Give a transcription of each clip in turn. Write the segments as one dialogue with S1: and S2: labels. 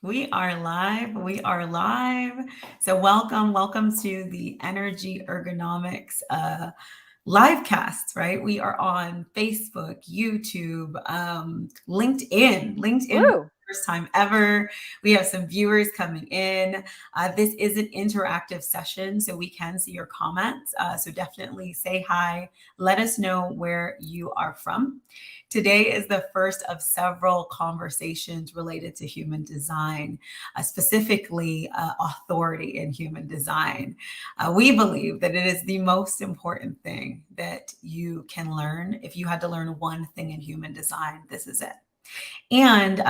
S1: We are live. We are live. So welcome to the Energy Ergonomics live cast, right? We are on Facebook, YouTube, LinkedIn
S2: Woo!
S1: first time ever. We have some viewers coming in. This is an interactive session, so we can see your comments. So definitely say hi. Let us know where you are from. Today is the first of several conversations related to human design, specifically authority in human design. We believe that it is the most important thing that you can learn. If you had to learn one thing in human design, this is it. And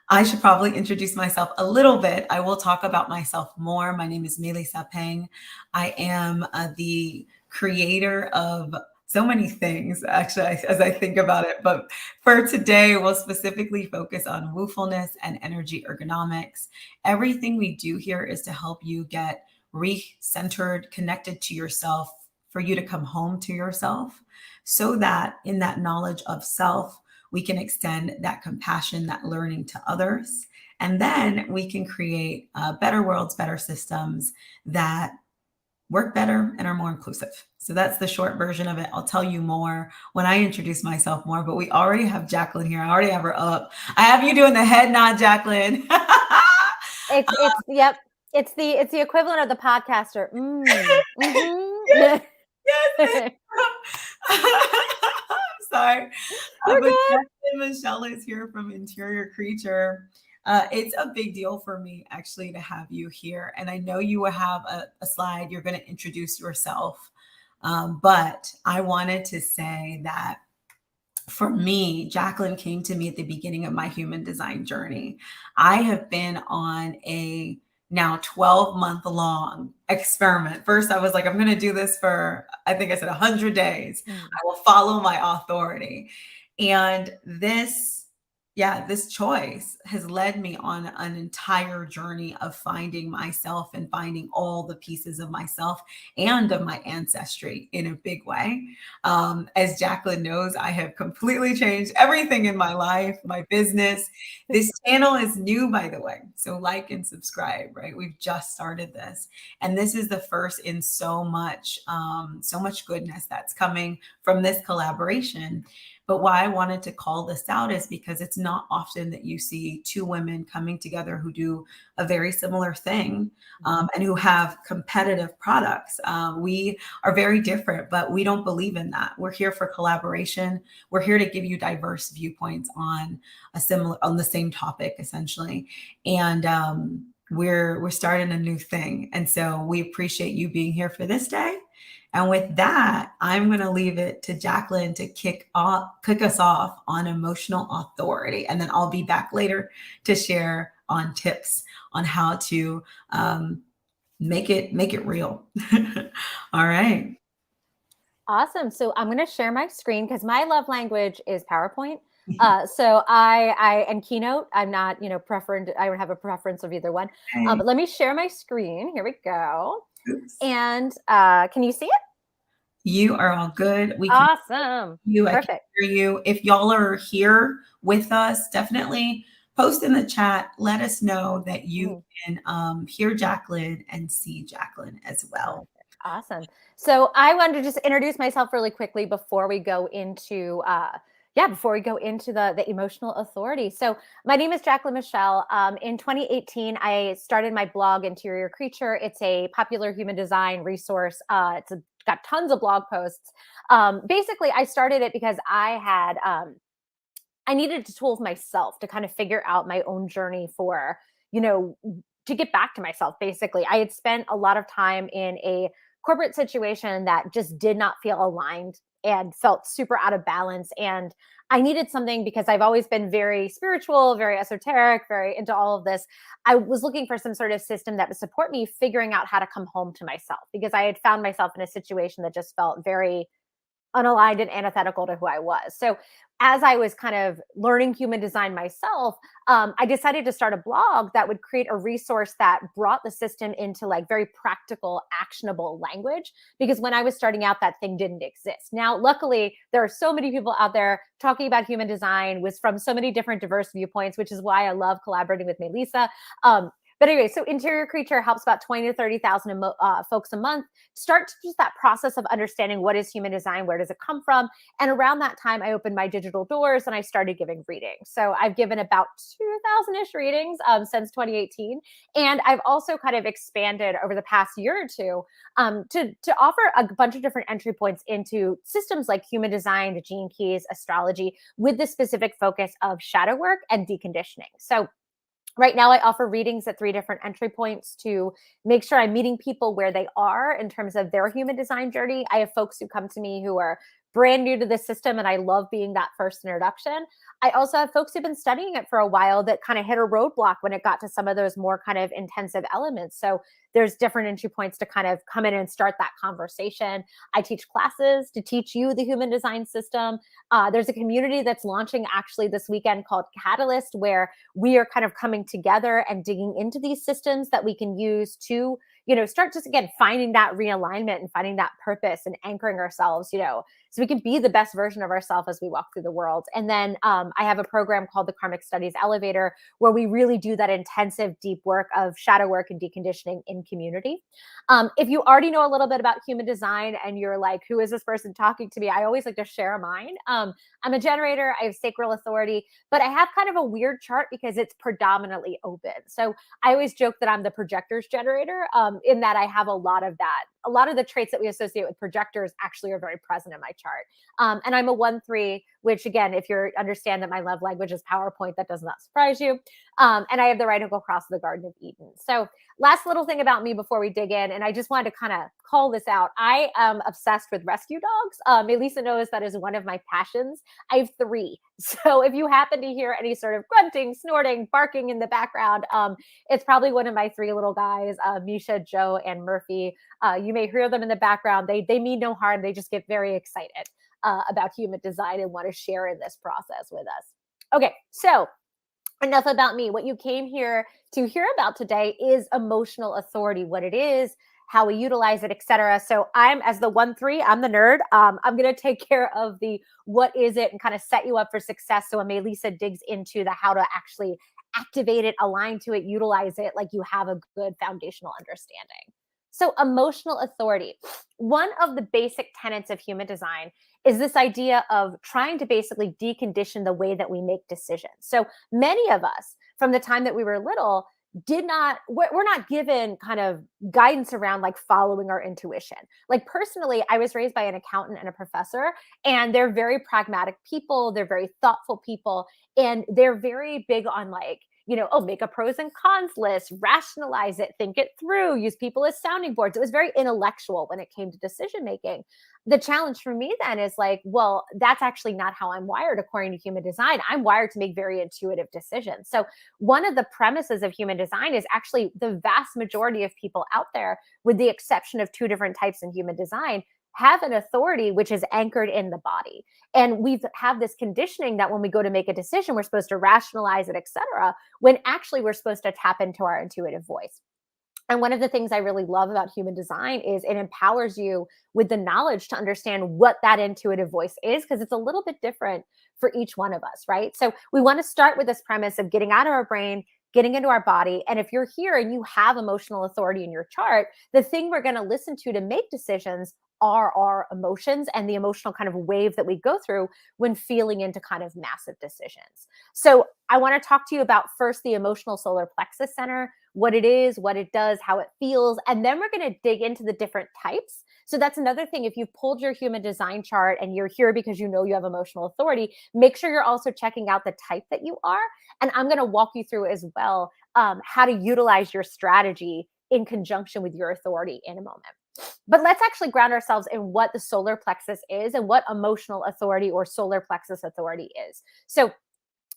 S1: I should probably introduce myself a little bit. I will talk about myself more. My name is Mélissa Peng. I am the creator of so many things, actually, as I think about it. But for today, we'll specifically focus on woofulness and energy ergonomics. Everything we do here is to help you get re-centered, connected to yourself, for you to come home to yourself, so that in that knowledge of self, we can extend that compassion, that learning to others. And then we can create better worlds, better systems that work better and are more inclusive. So that's the short version of it. I'll tell you more when I introduce myself more, but we already have Jaclyn here. I already have her up. I have you doing the head nod, Jaclyn.
S2: Yep. It's the equivalent of the podcaster.
S1: Yes, yes. I'm sorry.
S2: You're
S1: But
S2: good.
S1: Jaclyn Michelle is here from Interior Creature. It's a big deal for me actually to have you here. And I know you will have a slide. You're going to introduce yourself. But I wanted to say that for me, Jaclyn came to me at the beginning of my human design journey. I have been on a now 12-month long experiment. First, I was like, I'm going to do this for, I think I said 100 days. I will follow my authority. And this choice has led me on an entire journey of finding myself and finding all the pieces of myself and of my ancestry in a big way. As Jaclyn knows, I have completely changed everything in my life, my business. This channel is new, by the way. So like and subscribe, right? We've just started this. And this is the first in so much goodness that's coming from this collaboration. But why I wanted to call this out is because it's not often that you see two women coming together who do a very similar thing, and who have competitive products. We are very different, but we don't believe in that. We're here for collaboration. We're here to give you diverse viewpoints on the same topic, essentially. And we're starting a new thing. And so we appreciate you being here for this day. And with that, I'm going to leave it to Jaclyn to kick us off on emotional authority. And then I'll be back later to share on tips on how to make it real. All right.
S2: Awesome. So I'm going to share my screen because my love language is PowerPoint. So I and Keynote. I'm not, preferred. I would have a preference of either one. But let me share my screen. Here we go.
S1: Oops.
S2: And can you see it?
S1: You are all good. We can
S2: Awesome.
S1: hear you. I can
S2: Perfect.
S1: hear you. If y'all are here with us, definitely post in the chat. Let us know that you can hear Jaclyn and see Jaclyn as well.
S2: Awesome. So I wanted to just introduce myself really quickly before we go into the emotional authority. So my name is Jaclyn Michelle. In 2018, I started my blog, Interior Creature. It's a popular human design resource. It's got tons of blog posts. Basically, I started it because I needed to tools myself to kind of figure out my own journey for, to get back to myself. Basically, I had spent a lot of time in a corporate situation that just did not feel aligned and felt super out of balance. And I needed something because I've always been very spiritual, very esoteric, very into all of this. I was looking for some sort of system that would support me figuring out how to come home to myself because I had found myself in a situation that just felt very unaligned and antithetical to who I was. So as I was kind of learning human design myself, I decided to start a blog that would create a resource that brought the system into like very practical, actionable language. Because when I was starting out, that thing didn't exist. Now, luckily, there are so many people out there talking about human design with from so many different diverse viewpoints, which is why I love collaborating with Mélissa. But anyway, so Interior Creature helps about 20 to 30,000 folks a month start to just that process of understanding what is human design, where does it come from. And around that time, I opened my digital doors and I started giving readings. So I've given about 2,000-ish readings since 2018. And I've also kind of expanded over the past year or two to offer a bunch of different entry points into systems like human design, the gene keys, astrology, with the specific focus of shadow work and deconditioning. So right now, I offer readings at 3 different entry points to make sure I'm meeting people where they are in terms of their human design journey. I have folks who come to me who are brand new to the system, and I love being that first introduction. I also have folks who've been studying it for a while that kind of hit a roadblock when it got to some of those more kind of intensive elements. So there's different entry points to kind of come in and start that conversation. I teach classes to teach you the human design system. There's a community that's launching actually this weekend called Catalyst, where we are kind of coming together and digging into these systems that we can use to, start just again finding that realignment and finding that purpose and anchoring ourselves, so we can be the best version of ourselves as we walk through the world. And then I have a program called the Karmic Studies Elevator, where we really do that intensive, deep work of shadow work and deconditioning in community. If you already know a little bit about human design and you're like, who is this person talking to me? I always like to share mine. I'm a generator. I have sacral authority, but I have kind of a weird chart because it's predominantly open. So I always joke that I'm the projectors generator, in that I have a lot of that. A lot of the traits that we associate with projectors actually are very present in my chart. And I'm a 1-3, which again, if you understand that my love language is PowerPoint, that does not surprise you. And I have the right angle across the Garden of Eden. So last little thing about me before we dig in, and I just wanted to kind of call this out. I am obsessed with rescue dogs. Mélissa knows that is one of my passions. I have 3. So if you happen to hear any sort of grunting, snorting, barking in the background, it's probably one of my 3 little guys, Misha, Joe, and Murphy. You may hear them in the background. They mean no harm. They just get very excited about human design and want to share in this process with us. Okay, so enough about me. What you came here to hear about today is emotional authority, what it is, how we utilize it, etc. So I'm, as the 1-3, I'm the nerd. I'm going to take care of the what is it and kind of set you up for success. So when Mélissa digs into the how to actually activate it, align to it, utilize it, like you have a good foundational understanding. So emotional authority. One of the basic tenets of human design is this idea of trying to basically decondition the way that we make decisions. So many of us, from the time that we were little, we're not given kind of guidance around like following our intuition. Like personally, I was raised by an accountant and a professor, and they're very pragmatic people. They're very thoughtful people, and they're very big on like, make a pros and cons list, rationalize it, think it through, use people as sounding boards. It was very intellectual when it came to decision making. The challenge for me then is like, well, that's actually not how I'm wired according to human design. I'm wired to make very intuitive decisions. So one of the premises of human design is actually the vast majority of people out there, with the exception of 2 different types in human design, have an authority which is anchored in the body. And we've have this conditioning that when we go to make a decision, we're supposed to rationalize it, etc., when actually we're supposed to tap into our intuitive voice. And one of the things I really love about human design is it empowers you with the knowledge to understand what that intuitive voice is, because it's a little bit different for each one of us, right? So we want to start with this premise of getting out of our brain, getting into our body. And if you're here and you have emotional authority in your chart, the thing we're going to listen to make decisions are our emotions and the emotional kind of wave that we go through when feeling into kind of massive decisions. So I want to talk to you about first the emotional solar plexus center, what it is, what it does, how it feels, and then we're going to dig into the different types. So that's another thing. If you've pulled your human design chart and you're here because you know you have emotional authority, make sure you're also checking out the type that you are. And I'm going to walk you through as well how to utilize your strategy in conjunction with your authority in a moment. But let's actually ground ourselves in what the solar plexus is and what emotional authority or solar plexus authority is. So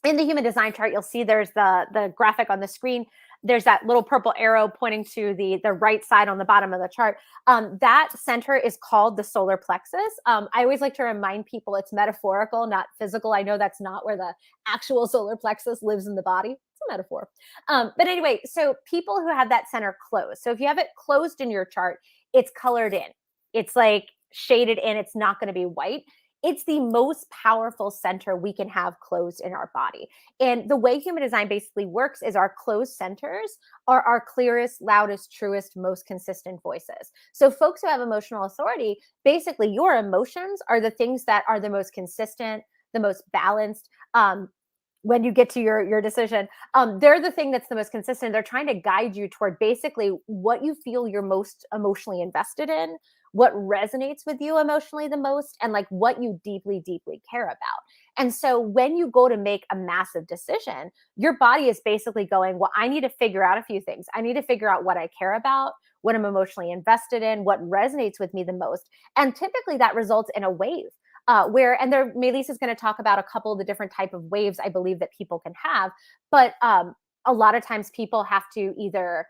S2: in the human design chart, you'll see there's the graphic on the screen. there's that little purple arrow pointing to the right side on the bottom of the chart. That center is called the solar plexus. I always like to remind people it's metaphorical, not physical. I know that's not where the actual solar plexus lives in the body. It's a metaphor. But anyway, so people who have that center closed. So if you have it closed in your chart, it's colored in. It's like shaded in. It's not going to be white. It's the most powerful center we can have closed in our body. And the way human design basically works is our closed centers are our clearest, loudest, truest, most consistent voices. So folks who have emotional authority, basically your emotions are the things that are the most consistent, the most balanced. When you get to your decision, they're the thing that's the most consistent. They're trying to guide you toward basically what you feel you're most emotionally invested in, what resonates with you emotionally the most, and like what you deeply, deeply care about. And so when you go to make a massive decision, your body is basically going, well, I need to figure out a few things. I need to figure out what I care about, what I'm emotionally invested in, what resonates with me the most. And typically that results in a wave. Mélissa is going to talk about a couple of the different type of waves I believe that people can have. But a lot of times people have to either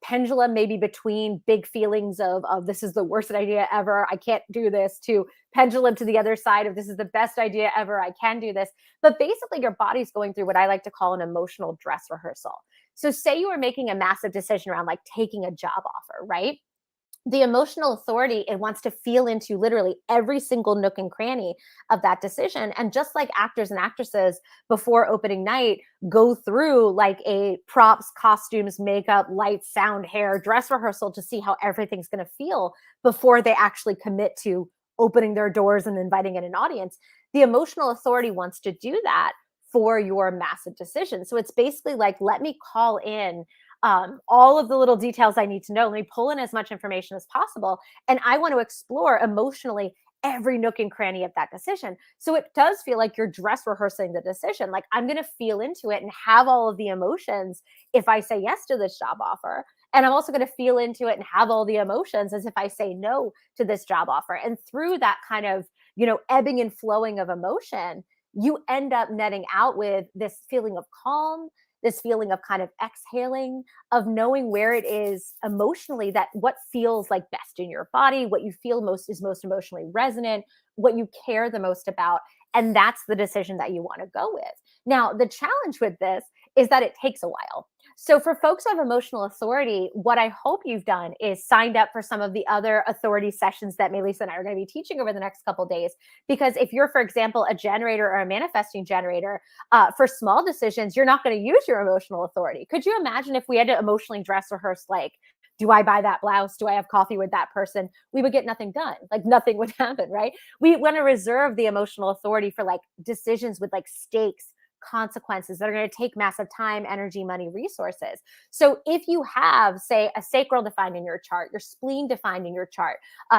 S2: pendulum maybe between big feelings of this is the worst idea ever, I can't do this, to pendulum to the other side of this is the best idea ever, I can do this. But basically your body's going through what I like to call an emotional dress rehearsal. So say you were making a massive decision around like taking a job offer, right? The emotional authority, it wants to feel into literally every single nook and cranny of that decision. And just like actors and actresses before opening night go through like a props, costumes, makeup, lights, sound, hair, dress rehearsal to see how everything's going to feel before they actually commit to opening their doors and inviting in an audience, the emotional authority wants to do that for your massive decision. So it's basically like, let me call in all of the little details I need to know. Let me pull in as much information as possible. And I want to explore emotionally every nook and cranny of that decision. So it does feel like you're dress rehearsing the decision. Like I'm going to feel into it and have all of the emotions if I say yes to this job offer. And I'm also going to feel into it and have all the emotions as if I say no to this job offer. And through that kind of, ebbing and flowing of emotion, you end up netting out with this feeling of calm, this feeling of kind of exhaling, of knowing where it is emotionally, that what feels like best in your body, what you feel is most emotionally resonant, what you care the most about. And that's the decision that you want to go with. Now, the challenge with this is that it takes a while. So for folks who have emotional authority, what I hope you've done is signed up for some of the other authority sessions that Mélissa and I are going to be teaching over the next couple of days. Because if you're, for example, a generator or a manifesting generator, for small decisions, you're not going to use your emotional authority. Could you imagine if we had to emotionally dress rehearse, like, do I buy that blouse? Do I have coffee with that person? We would get nothing done. Like nothing would happen, right? We want to reserve the emotional authority for like decisions with like stakes, consequences that are going to take massive time, energy, money, resources. So if you have, say, a sacral defined in your chart, your spleen defined in your chart,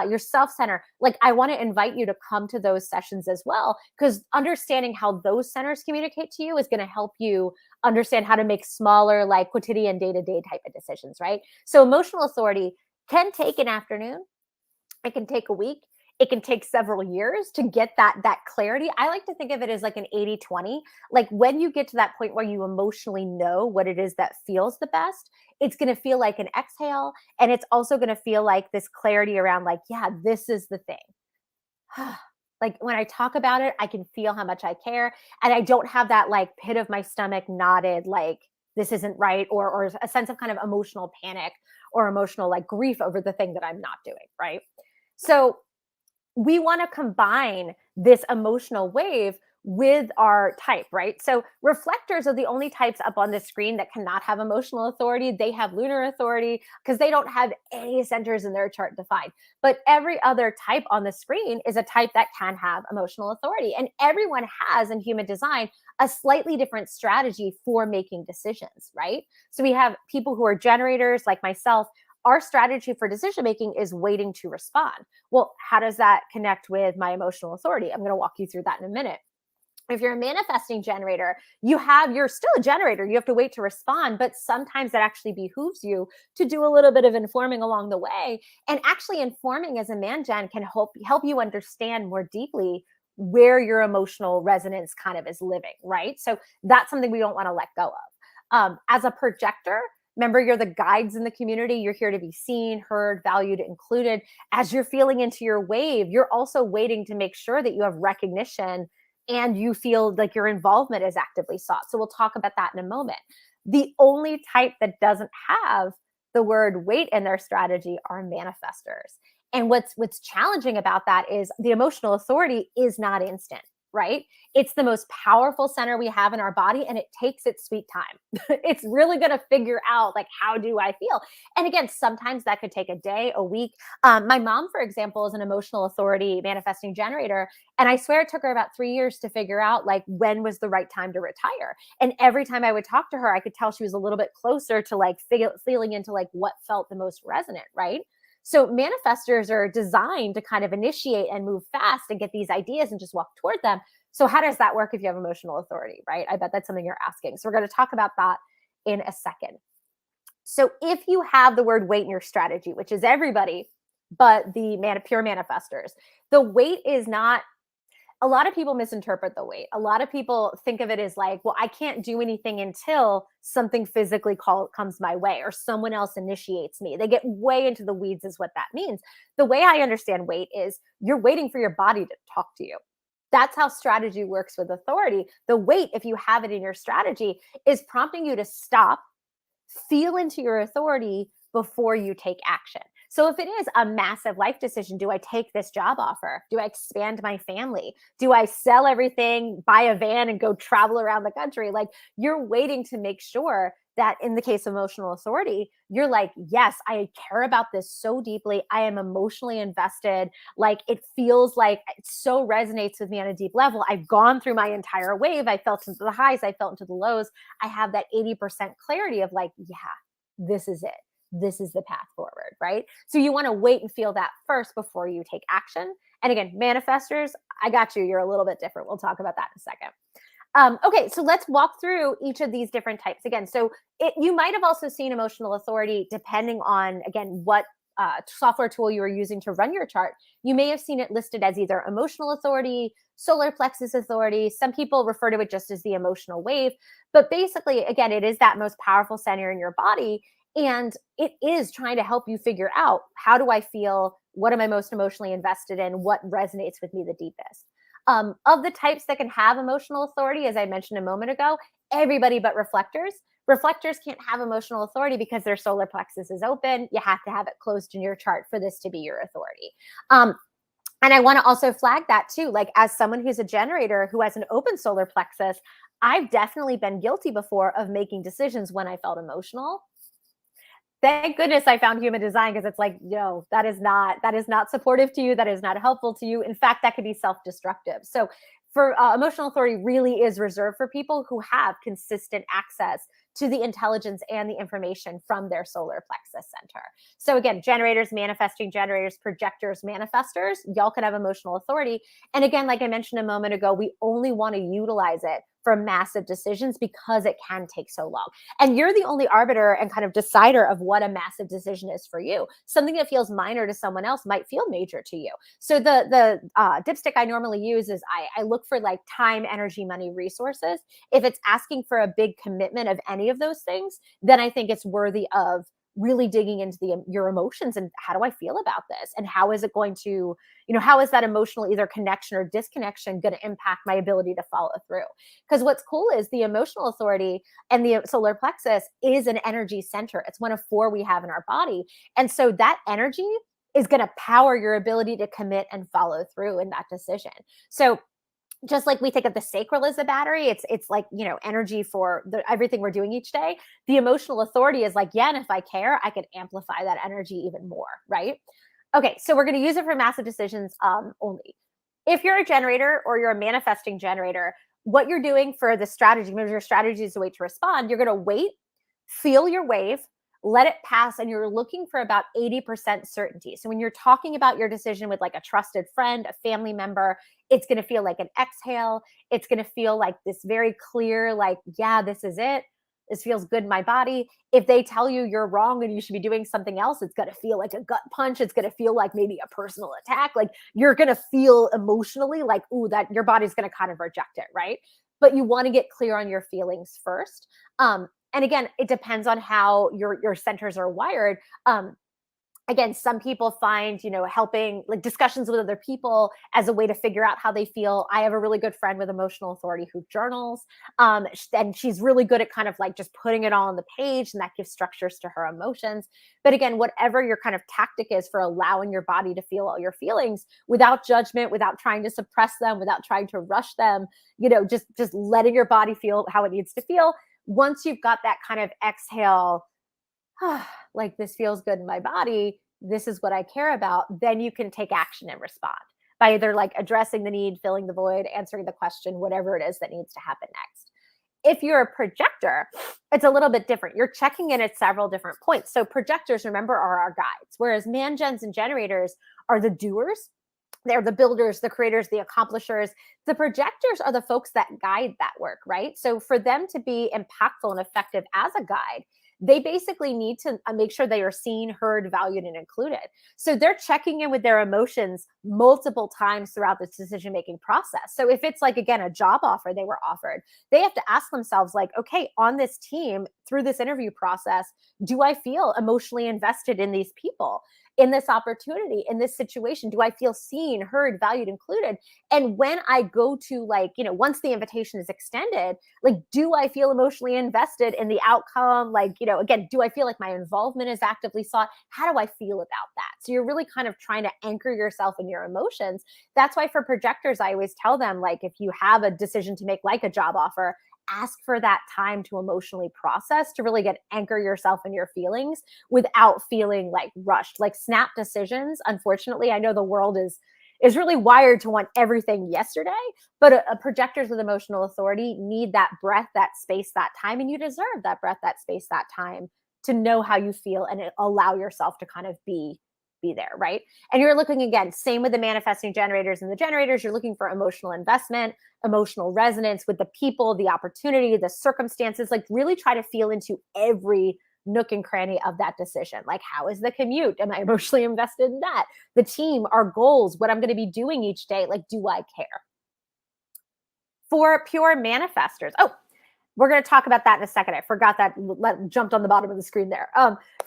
S2: your self-center, like I want to invite you to come to those sessions as well, because understanding how those centers communicate to you is going to help you understand how to make smaller, like quotidian, day-to-day type of decisions, right? So emotional authority can take an afternoon. It can take a week. It can take several years to get that clarity. I like to think of it as like an 80-20. Like when you get to that point where you emotionally know what it is that feels the best, it's going to feel like an exhale. And it's also going to feel like this clarity around like, yeah, this is the thing. Like when I talk about it, I can feel how much I care. And I don't have that like pit of my stomach knotted, like this isn't right, or a sense of kind of emotional panic or emotional like grief over the thing that I'm not doing, right? So we want to combine this emotional wave with our type, right? So reflectors are the only types up on the screen that cannot have emotional authority. They have lunar authority because they don't have any centers in their chart defined. But every other type on the screen is a type that can have emotional authority. And everyone has in human design a slightly different strategy for making decisions, right? So we have people who are generators like myself. Our strategy for decision making is waiting to respond. Well, how does that connect with my emotional authority? I'm going to walk you through that in a minute. If you're a manifesting generator, you're still a generator. You have to wait to respond, but sometimes that actually behooves you to do a little bit of informing along the way. And actually informing as a man gen can help you understand more deeply where your emotional resonance kind of is living, right? So that's something we don't want to let go of. As a projector, Remember, you're the guides in the community. You're here to be seen, heard, valued, included. As you're feeling into your wave, you're also waiting to make sure that you have recognition and you feel like your involvement is actively sought. So we'll talk about that in a moment. The only type that doesn't have the word wait in their strategy are manifestors. And what's challenging about that is the emotional authority is not instant, right? It's the most powerful center we have in our body, and it takes its sweet time. It's really going to figure out, like, how do I feel? And again, sometimes that could take a day, a week. My mom, for example, is an emotional authority manifesting generator. And I swear it took her about 3 years to figure out, like, when was the right time to retire. And every time I would talk to her, I could tell she was a little bit closer to like feeling into like what felt the most resonant, right? So manifestors are designed to kind of initiate and move fast and get these ideas and just walk toward them. So how does that work if you have emotional authority, right? I bet that's something you're asking. So we're going to talk about that in a second. So if you have the word wait in your strategy, which is everybody, but the pure manifestors, the wait is not, a lot of people misinterpret the wait. A lot of people think of it as like, well, I can't do anything until something physically comes my way or someone else initiates me. They get way into the weeds is what that means. The way I understand wait is you're waiting for your body to talk to you. That's how strategy works with authority. The wait, if you have it in your strategy, is prompting you to stop, feel into your authority before you take action. So if it is a massive life decision, do I take this job offer? Do I expand my family? Do I sell everything, buy a van and go travel around the country? Like, you're waiting to make sure that in the case of emotional authority, you're like, yes, I care about this so deeply. I am emotionally invested. Like, it feels like it so resonates with me on a deep level. I've gone through my entire wave. I felt into the highs. I felt into the lows. I have that 80% clarity of like, yeah, this is it. This is the path forward, right? So you want to wait and feel that first before you take action. And again, manifestors, I got you. You're a little bit different. We'll talk about that in a second. Okay, so let's walk through each of these different types again. So you might have also seen emotional authority depending on, again, what software tool you are using to run your chart. You may have seen it listed as either emotional authority, solar plexus authority. Some people refer to it just as the emotional wave. But basically, again, it is that most powerful center in your body. And it is trying to help you figure out, how do I feel? What am I most emotionally invested in? What resonates with me the deepest? Of the types that can have emotional authority, as I mentioned a moment ago, everybody but reflectors. Reflectors can't have emotional authority because their solar plexus is open. You have to have it closed in your chart for this to be your authority. And I want to also flag that too, like as someone who's a generator who has an open solar plexus, I've definitely been guilty before of making decisions when I felt emotional. Thank goodness I found human design, because it's like, no, that is not supportive to you. That is not helpful to you. In fact, that could be self-destructive. So for emotional authority really is reserved for people who have consistent access to the intelligence and the information from their solar plexus center. So again, generators, manifesting generators, projectors, manifestors, y'all can have emotional authority. And again, like I mentioned a moment ago, we only want to utilize it for massive decisions because it can take so long. And you're the only arbiter and kind of decider of what a massive decision is for you. Something that feels minor to someone else might feel major to you. So the dipstick I normally use is I look for like time, energy, money, resources. If it's asking for a big commitment of any of those things, then I think it's worthy of really digging into your emotions and how do I feel about this? And how is it going to, how is that emotional either connection or disconnection going to impact my ability to follow through? Because what's cool is the emotional authority and the solar plexus is an energy center. It's one of 4 we have in our body. And so that energy is going to power your ability to commit and follow through in that decision. So just like we think of the sacral as a battery, it's like, energy for everything we're doing each day. The emotional authority is like, yeah, and if I care, I could amplify that energy even more, right? Okay, so we're going to use it for massive decisions only. If you're a generator or you're a manifesting generator, what you're doing for the strategy, maybe your strategy is the way to respond, you're going to wait, feel your wave, let it pass, and you're looking for about 80% certainty. So when you're talking about your decision with like a trusted friend, a family member, it's going to feel like an exhale. It's going to feel like this very clear, like, yeah, this is it. This feels good in my body. If they tell you you're wrong and you should be doing something else, it's going to feel like a gut punch. It's going to feel like maybe a personal attack. Like, you're going to feel emotionally like, ooh, that your body's going to kind of reject it, right? But you want to get clear on your feelings first. And again, it depends on how your centers are wired. Again, some people find, helping, like, discussions with other people as a way to figure out how they feel. I have a really good friend with emotional authority who journals, and she's really good at kind of like just putting it all on the page, and that gives structures to her emotions. But again, whatever your kind of tactic is for allowing your body to feel all your feelings without judgment, without trying to suppress them, without trying to rush them, just letting your body feel how it needs to feel. Once you've got that kind of exhale, like, this feels good in my body, this is what I care about, then you can take action and respond by either like addressing the need, filling the void, answering the question, whatever it is that needs to happen next. If you're a projector, it's a little bit different. You're checking in at several different points. So projectors, remember, are our guides, whereas man-gens and generators are the doers. They're the builders, the creators, the accomplishers. The projectors are the folks that guide that work, right? So for them to be impactful and effective as a guide, they basically need to make sure they are seen, heard, valued, and included. So they're checking in with their emotions multiple times throughout the decision-making process. So if it's like, again, a job offer they were offered, they have to ask themselves, like, okay, on this team, through this interview process, do I feel emotionally invested in these people, in this opportunity, in this situation? Do I feel seen, heard, valued, included? And when I go to, like, once the invitation is extended, like, do I feel emotionally invested in the outcome? Like, again, do I feel like my involvement is actively sought? How do I feel about that? So you're really kind of trying to anchor yourself in your emotions. That's why for projectors, I always tell them, like, if you have a decision to make, like a job offer, ask for that time to emotionally process, to really get anchor yourself in your feelings without feeling like rushed. Like, snap decisions, unfortunately, I know the world is really wired to want everything yesterday, but projectors with emotional authority need that breath, that space, that time, and you deserve that breath, that space, that time to know how you feel and allow yourself to kind of be there, right? And you're looking, again, same with the manifesting generators and the generators, you're looking for emotional investment, emotional resonance with the people, the opportunity, the circumstances. Like, really try to feel into every nook and cranny of that decision. Like, how is the commute? Am I emotionally invested in that? The team, our goals, what I'm going to be doing each day. Like, do I care? For pure manifestors, we're going to talk about that in a second. I forgot that, jumped on the bottom of the screen there.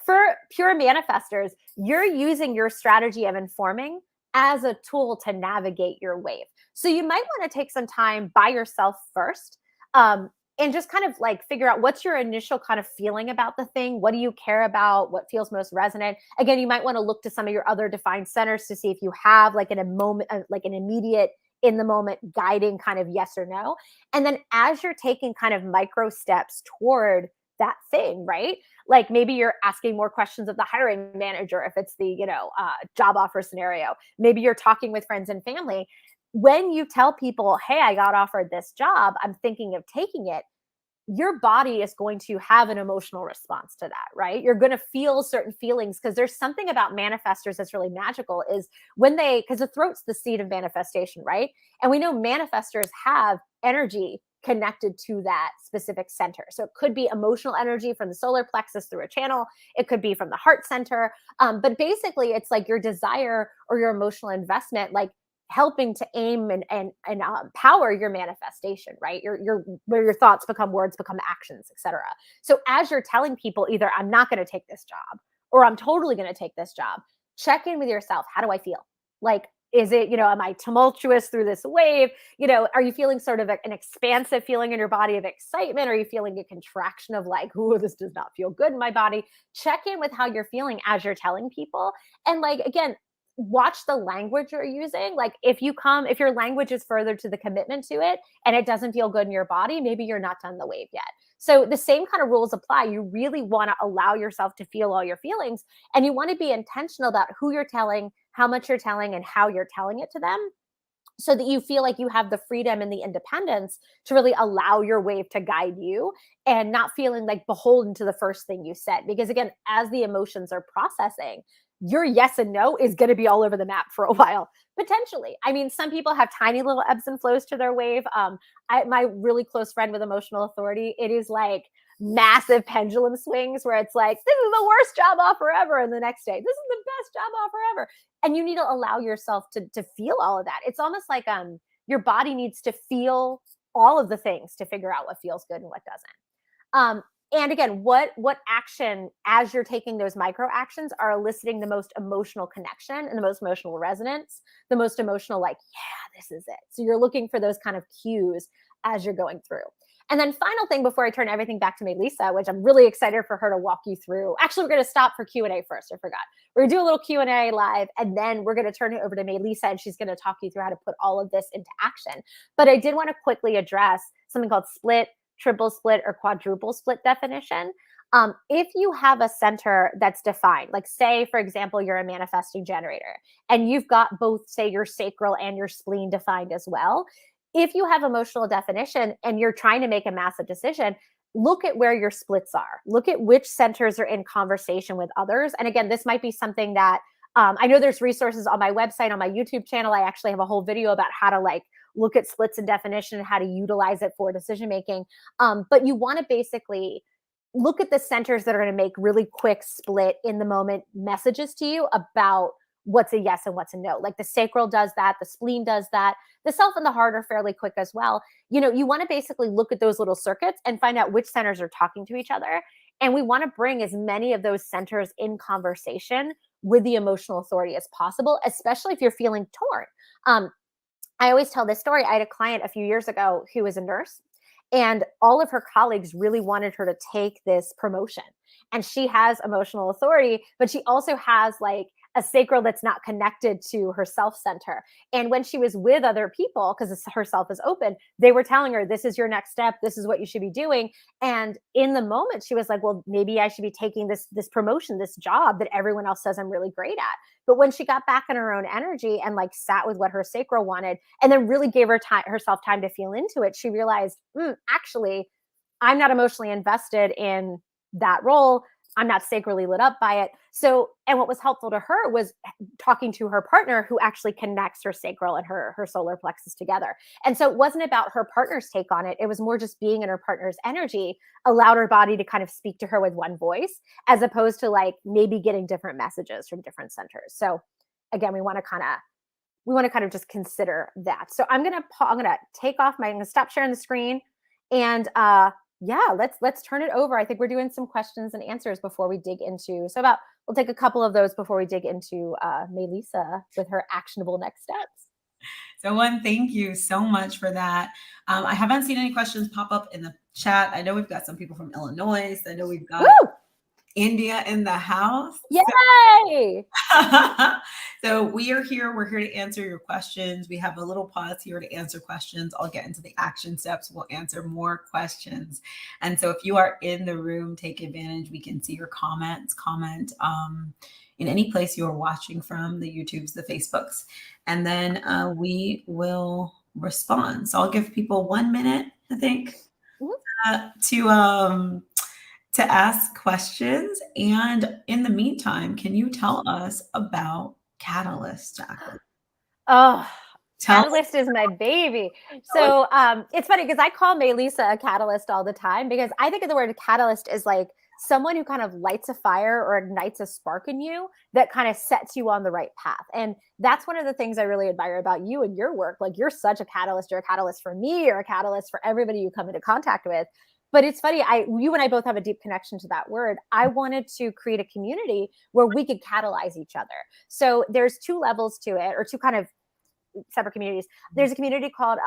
S2: For pure manifestors, you're using your strategy of informing as a tool to navigate your wave. So you might want to take some time by yourself first, and just kind of like figure out what's your initial kind of feeling about the thing. What do you care about? What feels most resonant? Again, you might want to look to some of your other defined centers to see if you have like in a moment, like an immediate, in the moment guiding kind of yes or no. And then as you're taking kind of micro steps toward that thing, right? Like, maybe you're asking more questions of the hiring manager if it's the, job offer scenario. Maybe you're talking with friends and family. When you tell people, hey, I got offered this job, I'm thinking of taking it, your body is going to have an emotional response to that, right? You're going to feel certain feelings, because there's something about manifestors that's really magical, is when because the throat's the seat of manifestation, right? And we know manifestors have energy connected to that specific center. So it could be emotional energy from the solar plexus through a channel. It could be from the heart center. But basically, it's like your desire or your emotional investment, like, helping to aim and power your manifestation, right? Where your thoughts become words, become actions, etc. So as you're telling people, either I'm not going to take this job or I'm totally going to take this job, check in with yourself. How do I feel? Like, is it, am I tumultuous through this wave? Are you feeling sort of an expansive feeling in your body of excitement? Are you feeling a contraction of like, oh, this does not feel good in my body? Check in with how you're feeling as you're telling people. And, like, again, watch the language you're using. Like, if your language is further to the commitment to it and it doesn't feel good in your body, maybe you're not done the wave yet. So the same kind of rules apply. You really want to allow yourself to feel all your feelings, and you want to be intentional about who you're telling, how much you're telling, and how you're telling it to them, so that you feel like you have the freedom and the independence to really allow your wave to guide you, and not feeling like beholden to the first thing you said. Because, again, as the emotions are processing, your yes and no is going to be all over the map for a while, potentially. I mean, some people have tiny little ebbs and flows to their wave. My really close friend with emotional authority, it is like massive pendulum swings where it's like, this is the worst job offer ever, and the next day, this is the best job offer ever. And you need to allow yourself to feel all of that. It's almost like your body needs to feel all of the things to figure out what feels good and what doesn't. And again, what action, as you're taking those micro actions, are eliciting the most emotional connection and the most emotional resonance, the most emotional, like, yeah, this is it. So you're looking for those kind of cues as you're going through. And then final thing before I turn everything back to Mélissa, which I'm really excited for her to walk you through. Actually, we're going to stop for Q&A first. I forgot. We're going to do a little Q&A live, and then we're going to turn it over to Mélissa, and she's going to talk you through how to put all of this into action. But I did want to quickly address something called split, triple split, or quadruple split definition. If you have a center that's defined, like say, for example, you're a manifesting generator and you've got both, say, your sacral and your spleen defined as well. If you have emotional definition and you're trying to make a massive decision, look at where your splits are. Look at which centers are in conversation with others. And again, this might be something that I know there's resources on my website, on my YouTube channel. I actually have a whole video about how to like look at splits and definition and how to utilize it for decision making. But you want to basically look at the centers that are going to make really quick split in the moment messages to you about what's a yes and what's a no. Like the sacral does that, the spleen does that, the self and the heart are fairly quick as well. You know, you want to basically look at those little circuits and find out which centers are talking to each other. And we want to bring as many of those centers in conversation with the emotional authority as possible, especially if you're feeling torn. I always tell this story. I had a client a few years ago who was a nurse, and all of her colleagues really wanted her to take this promotion. And she has emotional authority, but she also has like a sacral that's not connected to her self center. And when she was with other people, because her self is open, they were telling her, this is your next step. This is what you should be doing. And in the moment, she was like, well, maybe I should be taking this promotion, this job that everyone else says I'm really great at. But when she got back in her own energy and like sat with what her sacral wanted and then really gave herself time to feel into it, she realized, actually, I'm not emotionally invested in that role. I'm not sacrally lit up by it. So, and what was helpful to her was talking to her partner who actually connects her sacral and her solar plexus together. And so it wasn't about her partner's take on it. It was more just being in her partner's energy allowed her body to kind of speak to her with one voice, as opposed to like maybe getting different messages from different centers. So again, we want to kind of just consider that. So I'm going to take off I'm going to stop sharing the screen, and yeah, let's turn it over. I think we're doing some questions and answers before we dig into. We'll take a couple of those before we dig into Mélissa with her actionable next steps.
S1: So thank you so much for that. I haven't seen any questions pop up in the chat. I know we've got some people from Illinois. I know we've got India in the house.
S2: Yay!
S1: So we are here. We're here to answer your questions. We have a little pause here to answer questions. I'll get into the action steps. We'll answer more questions. And so if you are in the room, take advantage. We can see your comments. Comment in any place you are watching from, the YouTubes, the Facebooks. And then we will respond. So I'll give people 1 minute, I think, to ask questions. And in the meantime, can you tell us about Catalyst, Jaclyn?
S2: Oh, Catalyst is my baby. So it's funny because I call Mélissa a catalyst all the time, because I think of the word catalyst as like someone who kind of lights a fire or ignites a spark in you that kind of sets you on the right path. And that's one of the things I really admire about you and your work. Like, you're such a catalyst. You're a catalyst for me. You're a catalyst for everybody you come into contact with. But it's funny, you and I both have a deep connection to that word. I wanted to create a community where we could catalyze each other. So there's 2 levels to it, or 2 kind of separate communities. There's a community called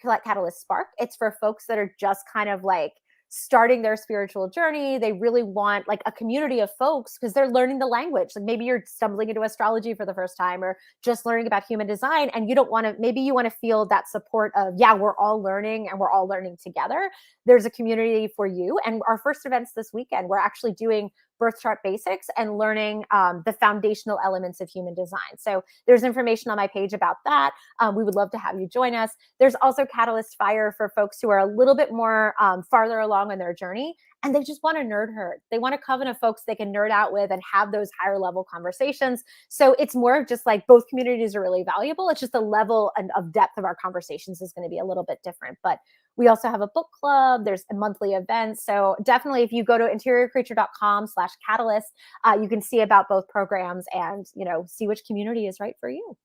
S2: Catalyst Spark. It's for folks that are just kind of like starting their spiritual journey. They really want like a community of folks because they're learning the language. Like maybe you're stumbling into astrology for the first time, or just learning about human design, and you don't want to, maybe you want to feel that support of, yeah, we're all learning and we're all learning together. There's a community for you. And our first events this weekend, we're actually doing birth chart basics and learning the foundational elements of human design. So there's information on my page about that. We would love to have you join us. There's also Catalyst Fire for folks who are a little bit more farther along in their journey, and they just want to nerd herd. They want a coven of folks they can nerd out with and have those higher level conversations. So it's more of just like, both communities are really valuable. It's just the level of depth of our conversations is going to be a little bit different. But we also have a book club. There's a monthly event. So definitely, if you go to interiorcreature.com/catalyst, you can see about both programs and, see which community is right for you.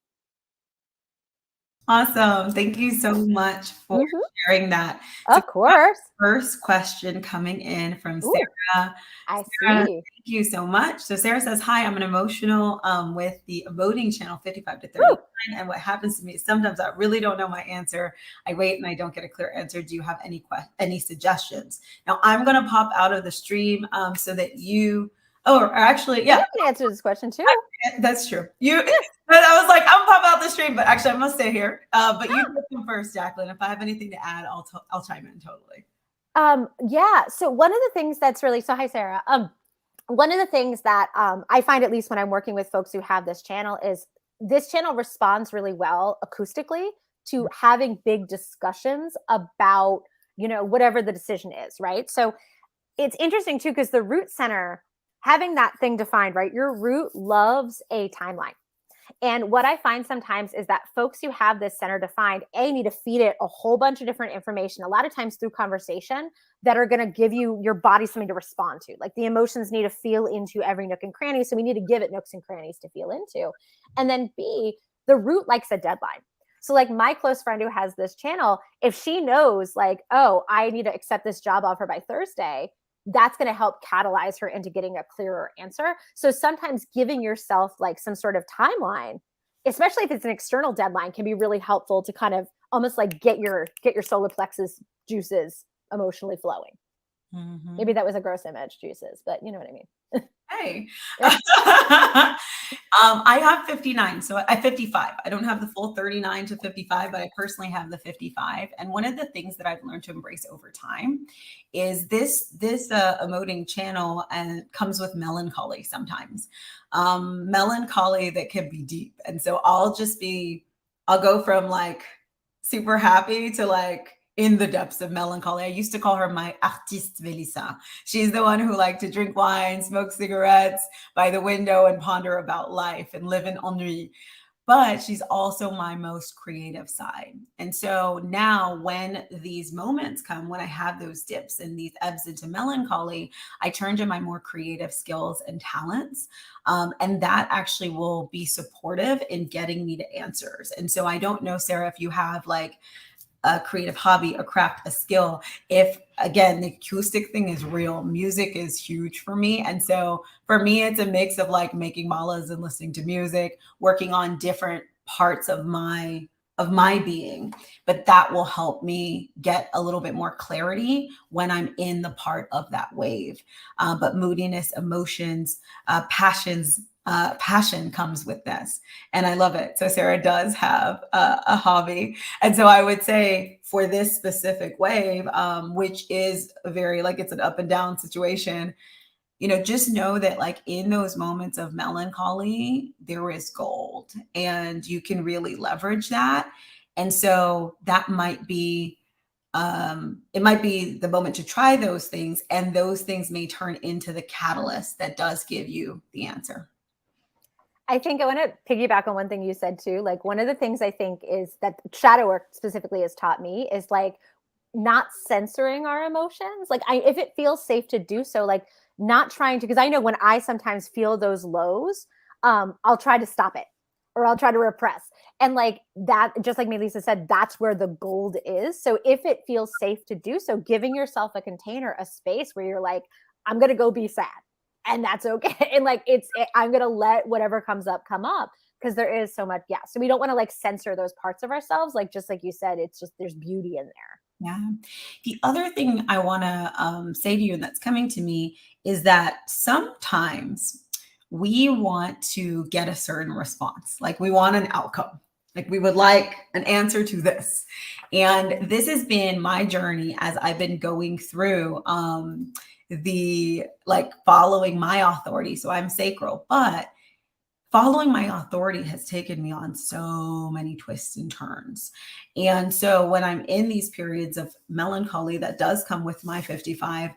S1: Awesome. Thank you so much for
S2: Hmm.
S1: sharing that. So,
S2: Of course.
S1: first question coming in from
S2: Ooh,
S1: Sarah.
S2: I
S1: Sarah,
S2: see.
S1: thank you so much. So Sarah says, "Hi, I'm an emotional with the voting channel 55 to
S2: Woo.
S1: 39, and what happens to me is sometimes I really don't know my answer. I wait and I don't get a clear answer. Do you have any suggestions?" Now I'm going to pop out of the stream so that you. Oh, or actually,
S2: And
S1: yeah,
S2: you can answer this question too.
S1: that's true. You. I was like, I'm pop out the stream, but actually, I must stay here. But you go first, Jaclyn. If I have anything to add, I'll chime in totally.
S2: Yeah. So one of the things that's really so hi Sarah. One of the things that I find, at least when I'm working with folks who have this channel, is this channel responds really well acoustically to having big discussions about, whatever the decision is, right? So it's interesting too, because the root center, having that thing defined, right? Your root loves a timeline. And what I find sometimes is that folks who have this center defined, need to feed it a whole bunch of different information, a lot of times through conversation, that are going to give your body something to respond to. Like the emotions need to feel into every nook and cranny. So we need to give it nooks and crannies to feel into. And then B, the root likes a deadline. So like my close friend who has this channel, if she knows like, oh, I need to accept this job offer by Thursday, that's going to help catalyze her into getting a clearer answer. So sometimes giving yourself like some sort of timeline, especially if it's an external deadline, can be really helpful to kind of almost like get your solar plexus juices emotionally flowing.
S1: Mm-hmm.
S2: Maybe that was a gross image, juices, but you know what I mean.
S1: Hey. I have 59, so I 55. I don't have the full 39 to 55, but I personally have the 55. And one of the things that I've learned to embrace over time is this emoting channel and comes with melancholy sometimes. Melancholy that can be deep. And so I'll go from like super happy to like in the depths of melancholy. I used to call her my artiste Mélissa. She's the one who liked to drink wine, smoke cigarettes by the window, and ponder about life and live in ennui. But she's also my most creative side. And so now, when these moments come, when I have those dips and these ebbs into melancholy, I turn to my more creative skills and talents. And that actually will be supportive in getting me to answers. And so I don't know, Sarah, if you have like a creative hobby, a craft, a skill. If again, the acoustic thing is real, music is huge for me. And so for me, it's a mix of like making malas and listening to music, working on different parts of my being, but that will help me get a little bit more clarity when I'm in the part of that wave. But moodiness, emotions, passion comes with this, and I love it. So Sarah does have a hobby, and so I would say for this specific wave, which is very like it's an up and down situation, just know that like in those moments of melancholy, there is gold and you can really leverage that. And so that might be, it might be the moment to try those things, and those things may turn into the catalyst that does give you the answer.
S2: I think I want to piggyback on one thing you said too. Like one of the things I think is that shadow work specifically has taught me is like not censoring our emotions. Like if it feels safe to do so, like not trying to, because I know when I sometimes feel those lows, I'll try to stop it or I'll try to repress. And like that, just like Mélissa said, that's where the gold is. So if it feels safe to do so, giving yourself a container, a space where you're like, I'm going to go be sad, and that's okay. And like I'm gonna let whatever comes up come up, because there is so much. Yeah, so we don't want to like censor those parts of ourselves. Like just like you said, it's just there's beauty in there.
S1: Yeah. The other thing I want to say to you, and that's coming to me, is that sometimes we want to get a certain response. Like we want an outcome. Like we would like an answer to this. And this has been my journey as I've been going through the like following my authority. So I'm sacral, but following my authority has taken me on so many twists and turns. And so when I'm in these periods of melancholy that does come with my 55,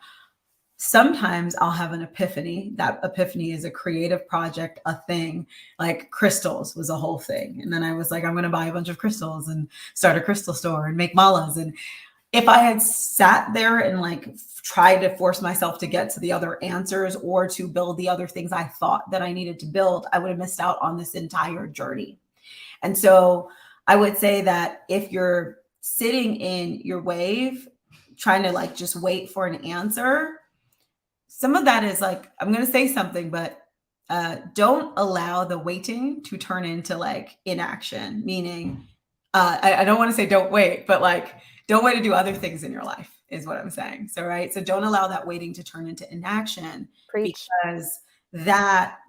S1: sometimes I'll have an epiphany. That epiphany is a creative project, a thing. Like crystals was a whole thing. And then I was like, I'm going to buy a bunch of crystals and start a crystal store and make malas. And if I had sat there and like tried to force myself to get to the other answers or to build the other things I thought that I needed to build, I would have missed out on this entire journey. And so I would say that if you're sitting in your wave, trying to like just wait for an answer, some of that is like, I'm going to say something, but don't allow the waiting to turn into like inaction, meaning I don't want to say don't wait, but like don't wait to do other things in your life is what I'm saying. So, right. So don't allow that waiting to turn into inaction.
S2: Preach.
S1: Because that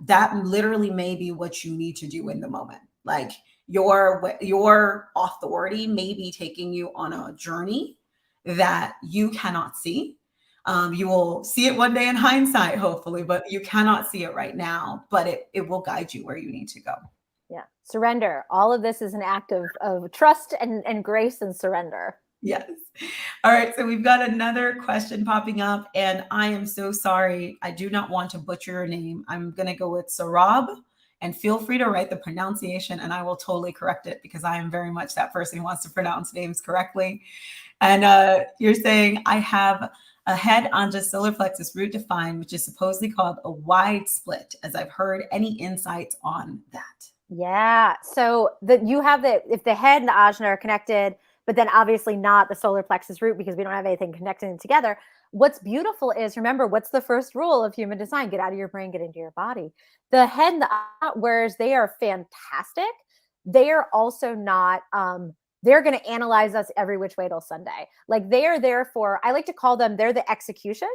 S1: literally may be what you need to do in the moment. Like your authority may be taking you on a journey that you cannot see. You will see it one day in hindsight, hopefully, but you cannot see it right now, but it will guide you where you need to go.
S2: Yeah. Surrender. All of this is an act of trust and grace and surrender.
S1: Yes. All right. So we've got another question popping up, and I am so sorry. I do not want to butcher your name. I'm going to go with Sarab, and feel free to write the pronunciation and I will totally correct it because I am very much that person who wants to pronounce names correctly. And you're saying, I have a head on just solar plexus root defined, which is supposedly called a wide split, as I've heard. Any insights on that?
S2: Yeah. So you have if the head and the ajna are connected, but then obviously not the solar plexus root because we don't have anything connecting them together. What's beautiful is, remember, what's the first rule of human design? Get out of your brain, get into your body. The head and the ajna, whereas they are fantastic, they are also not, they're going to analyze us every which way till Sunday. Like they are there for, I like to call them, they're the execution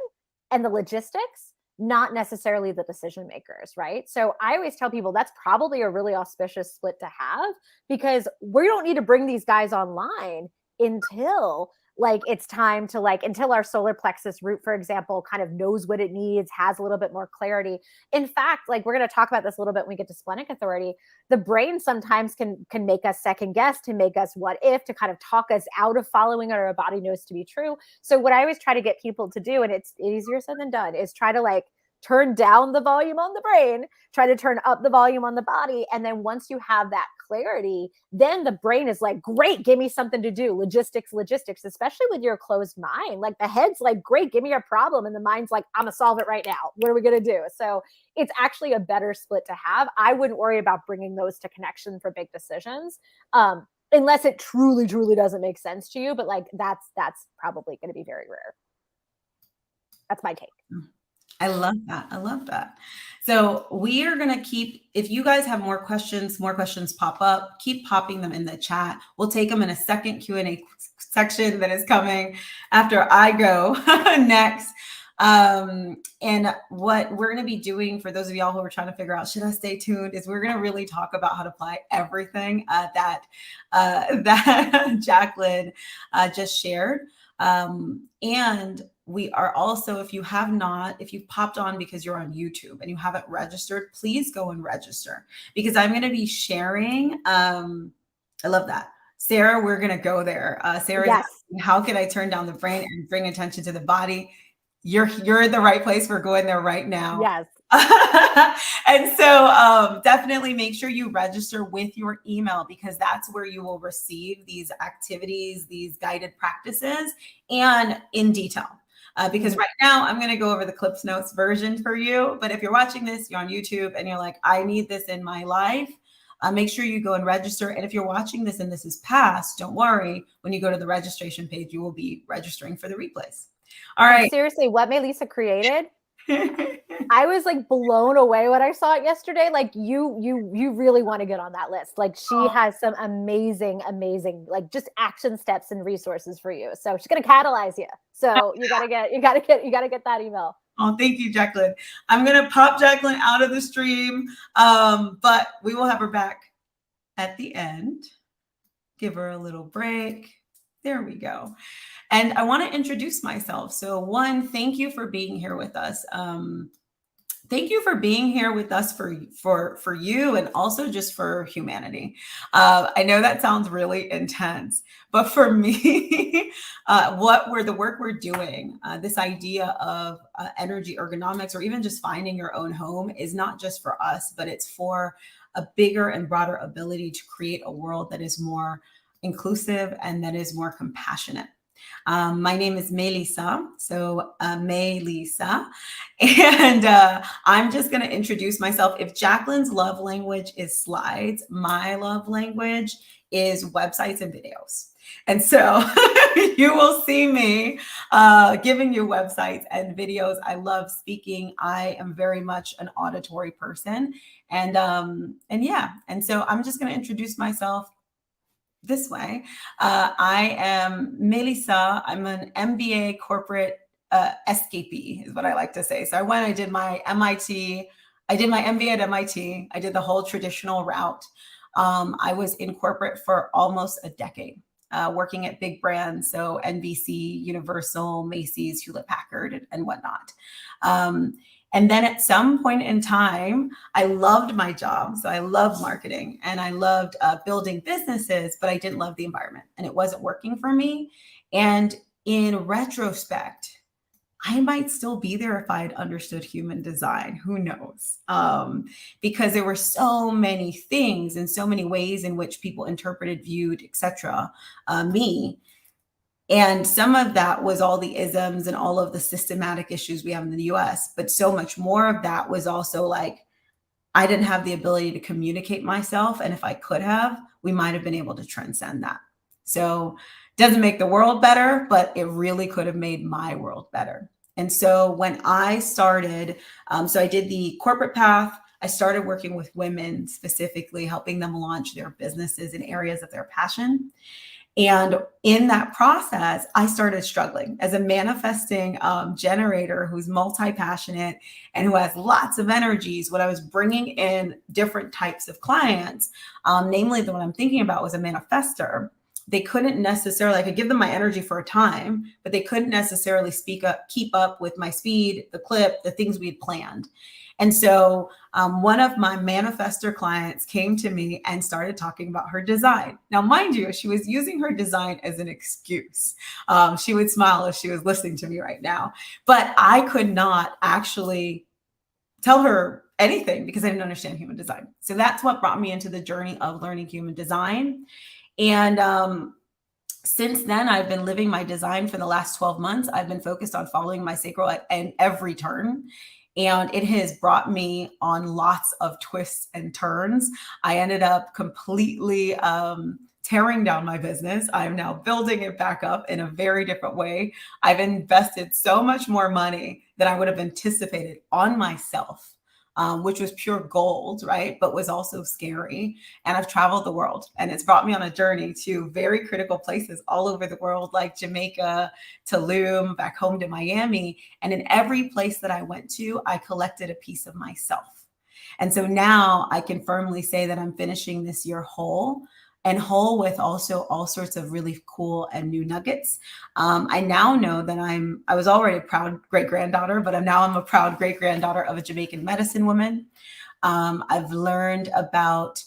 S2: and the logistics, not necessarily the decision makers, right? So I always tell people that's probably a really auspicious split to have because we don't need to bring these guys online until like it's time to like, until our solar plexus root, for example, kind of knows what it needs, has a little bit more clarity. In fact, like we're going to talk about this a little bit when we get to splenic authority. The brain sometimes can make us second guess, to make us what if, to kind of talk us out of following what our body knows to be true. So what I always try to get people to do, and it's easier said than done, is try to like turn down the volume on the brain, try to turn up the volume on the body. And then once you have that clarity, then the brain is like, great, give me something to do. Logistics, especially with your closed mind. Like the head's like, great, give me a problem. And the mind's like, I'm gonna solve it right now. What are we gonna do? So it's actually a better split to have. I wouldn't worry about bringing those to connection for big decisions. Unless it truly, truly doesn't make sense to you. But like, that's probably going to be very rare. That's my take.
S1: I love that. I love that. So we are going to keep, if you guys have more questions pop up, keep popping them in the chat. We'll take them in a second Q&A section that is coming after I go next. And what we're going to be doing for those of y'all who are trying to figure out, should I stay tuned, is we're going to really talk about how to apply everything that Jaclyn just shared. And we are also, if you've popped on because you're on YouTube and you haven't registered, please go and register because I'm going to be sharing. I love that. Sarah, we're going to go there. Sarah,
S2: yes.
S1: How can I turn down the brain and bring attention to the body? You're in the right place. We're going there right now.
S2: Yes.
S1: And so definitely make sure you register with your email because that's where you will receive these activities, these guided practices, and in detail. Because right now I'm going to go over the Clips Notes version for you. But if you're watching this, you're on YouTube and you're like, I need this in my life, make sure you go and register. And if you're watching this and this is past, don't worry. When you go to the registration page, you will be registering for the replays. All right.
S2: Seriously, what Mélissa created, I was like blown away when I saw it yesterday. Like you really want to get on that list. Like she has some amazing, like just action steps and resources for you. So she's going to catalyze you. So you got to get that email.
S1: Oh, thank you, Jaclyn. I'm going to pop Jaclyn out of the stream. But we will have her back at the end. Give her a little break. There we go. And I want to introduce myself. So one, thank you for being here with us. Thank you for being here with us for you and also just for humanity. I know that sounds really intense, but for me, the work we're doing, this idea of energy ergonomics or even just finding your own home is not just for us, but it's for a bigger and broader ability to create a world that is more inclusive and that is more compassionate. My name is Mélissa, so Mélissa, and I'm just going to introduce myself. If Jaclyn's love language is slides, my love language is websites and videos. And so you will see me giving you websites and videos. I love speaking. I am very much an auditory person. And yeah, and so I'm just going to introduce myself this way. I am Mélissa. I'm an MBA corporate escapee, is what I like to say. So I did my MIT. I did my MBA at MIT. I did the whole traditional route. I was in corporate for almost a decade, working at big brands, so NBC, Universal, Macy's, Hewlett Packard, and whatnot. And then at some point in time, I loved my job. So I loved marketing and I loved building businesses, but I didn't love the environment and it wasn't working for me. And in retrospect, I might still be there if I had understood human design. Who knows? Because there were so many things and so many ways in which people interpreted, viewed, etc. Me. And some of that was all the isms and all of the systematic issues we have in the US. But so much more of that was also like, I didn't have the ability to communicate myself. And if I could have, we might have been able to transcend that. So it doesn't make the world better, but it really could have made my world better. And so when I started, so I did the corporate path. I started working with women, specifically helping them launch their businesses in areas of their passion. And in that process, I started struggling as a manifesting generator who's multi-passionate and who has lots of energies. What I was bringing in different types of clients, namely the one I'm thinking about was a manifester. They couldn't necessarily, I could give them my energy for a time, but they couldn't necessarily keep up with my speed, the clip, the things we had planned. And so one of my manifestor clients came to me and started talking about her design. Now, mind you, she was using her design as an excuse. She would smile if she was listening to me right now, but I could not actually tell her anything because I didn't understand human design. So that's what brought me into the journey of learning human design. And since then, I've been living my design for the last 12 months. I've been focused on following my sacral at every turn. And it has brought me on lots of twists and turns. I ended up completely tearing down my business. I'm now building it back up in a very different way. I've invested so much more money than I would have anticipated on myself. Which was pure gold, right? But was also scary. And I've traveled the world and it's brought me on a journey to very critical places all over the world, like Jamaica, Tulum, back home to Miami. And in every place that I went to, I collected a piece of myself. And so now I can firmly say that I'm finishing this year whole with also all sorts of really cool and new nuggets. I now know that I was already a proud great-granddaughter, but I'm a proud great-granddaughter of a Jamaican medicine woman. I've learned about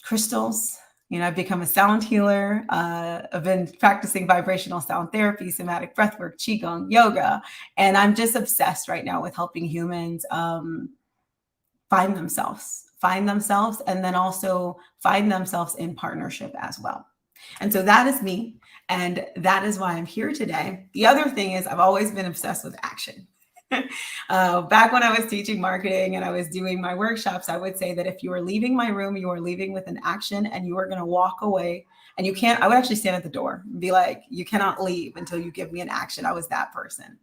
S1: crystals. I've become a sound healer. I've been practicing vibrational sound therapy, somatic breathwork, qigong, yoga, and I'm just obsessed right now with helping humans find themselves, and then also find themselves in partnership as well. And so that is me. And that is why I'm here today. The other thing is I've always been obsessed with action. Back when I was teaching marketing and I was doing my workshops, I would say that if you are leaving my room, you are leaving with an action and you are going to walk away. And I would actually stand at the door and be like, you cannot leave until you give me an action. I was that person.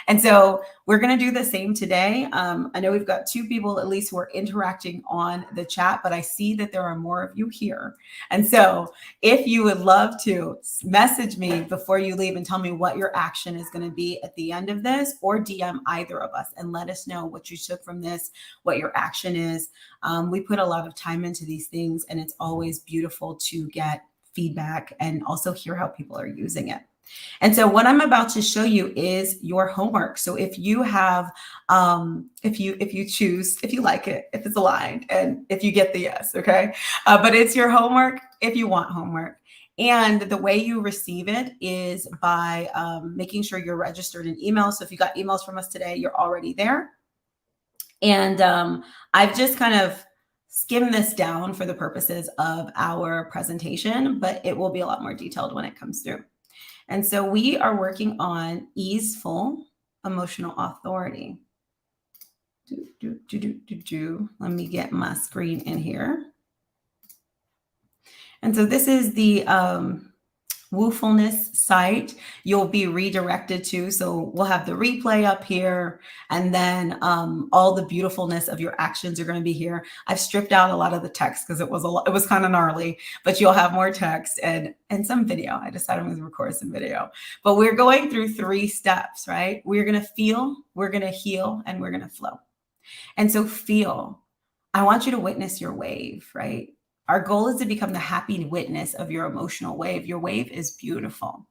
S1: And so we're going to do the same today. I know we've got 2 people at least who are interacting on the chat, but I see that there are more of you here. And so if you would love to message me before you leave and tell me what your action is going to be at the end of this, or DM either of us and let us know what you took from this, what your action is. We put a lot of time into these things and it's always beautiful to get feedback and also hear how people are using it. And so what I'm about to show you is your homework. So if you have, if you choose, if you like it, if it's aligned, and if you get the yes, okay? But it's your homework if you want homework. And the way you receive it is by making sure you're registered in email. So if you got emails from us today, you're already there. And I've just kind of skim this down for the purposes of our presentation, but it will be a lot more detailed when it comes through. And so we are working on easeful emotional authority. Let me get my screen in here. And so this is the Woofulness site you'll be redirected to. So we'll have the replay up here, and then all the beautifulness of your actions are going to be here. I've stripped out a lot of the text because it was kind of gnarly, but you'll have more text and some video. I decided I'm going to record some video, but we're going through 3 steps, right? We're going to feel, we're going to heal, and we're going to flow. And so feel, I want you to witness your wave, right? Our goal is to become the happy witness of your emotional wave. Your wave is beautiful.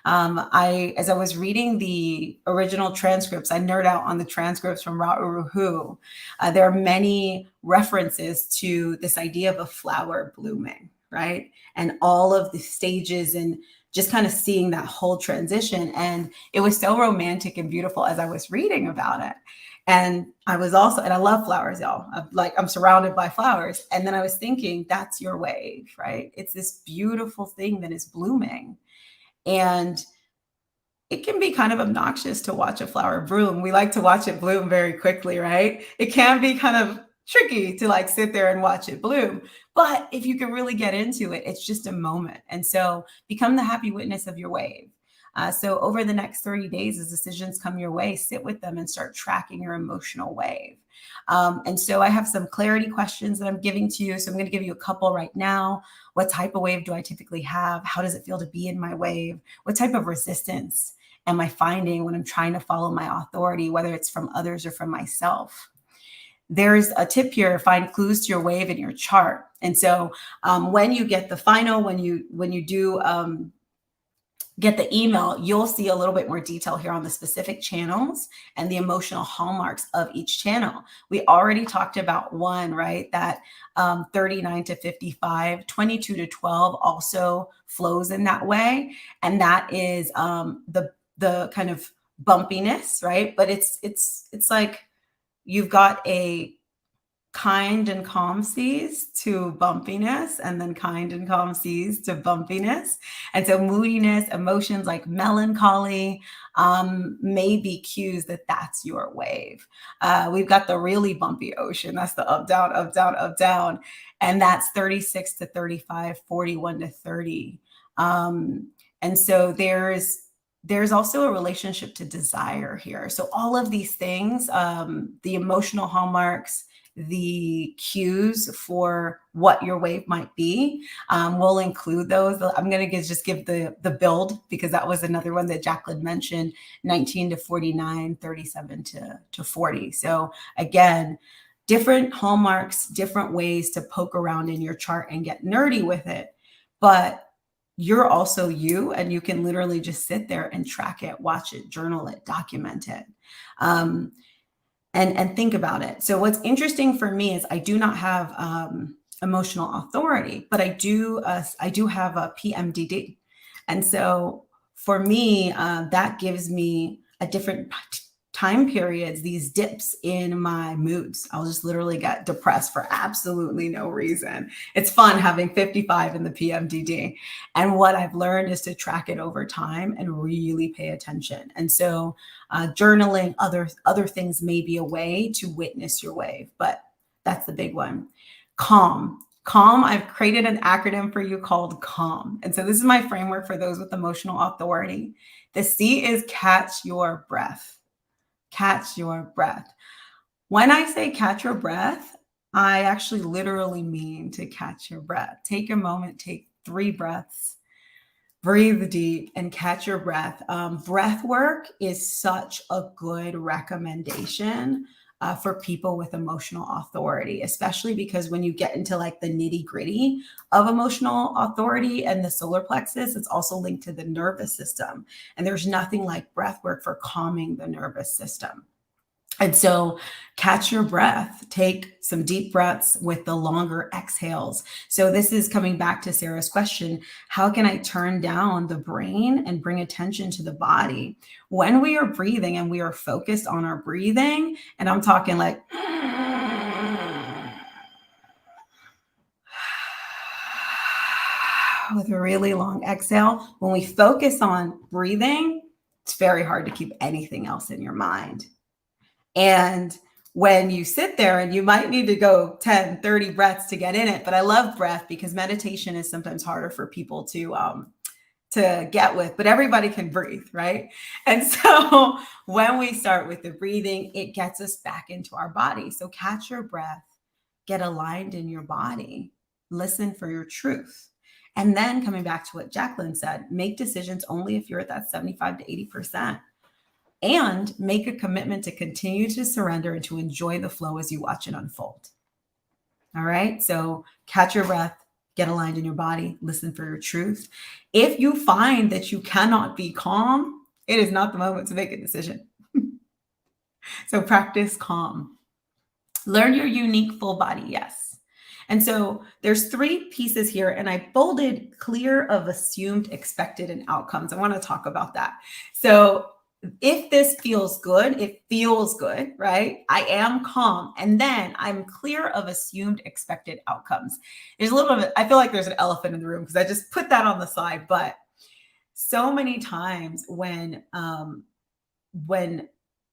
S1: As I was reading the original transcripts, I nerd out on the transcripts from Ra'uruhu. There are many references to this idea of a flower blooming, right? And all of the stages and just kind of seeing that whole transition. And it was so romantic and beautiful as I was reading about it. And I was also, and I love flowers, y'all. I'm surrounded by flowers. And then I was thinking, that's your wave, right? It's this beautiful thing that is blooming. And it can be kind of obnoxious to watch a flower bloom. We like to watch it bloom very quickly, right? It can be kind of tricky to like sit there and watch it bloom. But if you can really get into it, it's just a moment. And so become the happy witness of your wave. So over the next 30 days, as decisions come your way, sit with them and start tracking your emotional wave. And so I have some clarity questions that I'm giving to you. So I'm going to give you a couple right now. What type of wave do I typically have? How does it feel to be in my wave? What type of resistance am I finding when I'm trying to follow my authority, whether it's from others or from myself? There's a tip here: find clues to your wave in your chart. And so when you get the final, when you do get the email, you'll see a little bit more detail here on the specific channels and the emotional hallmarks of each channel. We already talked about one, right? That 39 to 55, 22 to 12 also flows in that way. And that is the kind of bumpiness, right? But it's like you've got a kind and calm seas to bumpiness, and then kind and calm seas to bumpiness. And so moodiness, emotions like melancholy may be cues that that's your wave. We've got the really bumpy ocean. That's the up, down, up, down, up, down. And that's 36 to 35, 41 to 30. And so there's also a relationship to desire here. So all of these things, the emotional hallmarks, the cues for what your wave might be. We'll include those. I'm going to just give the build, because that was another one that Jaclyn mentioned: 19 to 49, 37 to 40. So again, different hallmarks, different ways to poke around in your chart and get nerdy with it. But you're also you, and you can literally just sit there and track it, watch it, journal it, document it. And think about it. So what's interesting for me is I do not have emotional authority, but I do have a PMDD. And so for me, that gives me a different time periods, these dips in my moods. I'll just literally get depressed for absolutely no reason. It's fun having 55 in the PMDD. And what I've learned is to track it over time and really pay attention. And so journaling, other things may be a way to witness your wave, but that's the big one. Calm. Calm, I've created an acronym for you called CALM. And so this is my framework for those with emotional authority. The C is catch your breath. Catch your breath. When I say catch your breath, I actually literally mean to catch your breath. Take a moment, take 3 breaths, breathe deep, and catch your breath. Breath work is such a good recommendation for people with emotional authority, especially because when you get into like the nitty gritty of emotional authority and the solar plexus, it's also linked to the nervous system. And there's nothing like breath work for calming the nervous system. And so catch your breath, take some deep breaths with the longer exhales. So this is coming back to Sarah's question: how can I turn down the brain and bring attention to the body? When we are breathing and we are focused on our breathing, and I'm talking like with a really long exhale, when we focus on breathing, it's very hard to keep anything else in your mind. And when you sit there, and you might need to go 10, 30 breaths to get in it. But I love breath because meditation is sometimes harder for people to get with, but everybody can breathe, right? And so when we start with the breathing, it gets us back into our body. So catch your breath, get aligned in your body, listen for your truth. And then coming back to what Jaclyn said, make decisions only if you're at that 75 to 80%. And make a commitment to continue to surrender and to enjoy the flow as you watch it unfold. All right. So catch your breath, get aligned in your body, listen for your truth. If you find that you cannot be calm, it is not the moment to make a decision. So practice calm. Learn your unique full body yes. And so there's 3 pieces here, and I bolded clear of assumed, expected, and outcomes. I want to talk about that. So if this feels good, it feels good, right? I am calm. And then I'm clear of assumed, expected outcomes. There's a little bit of, I feel like there's an elephant in the room because I just put that on the side. But so many times when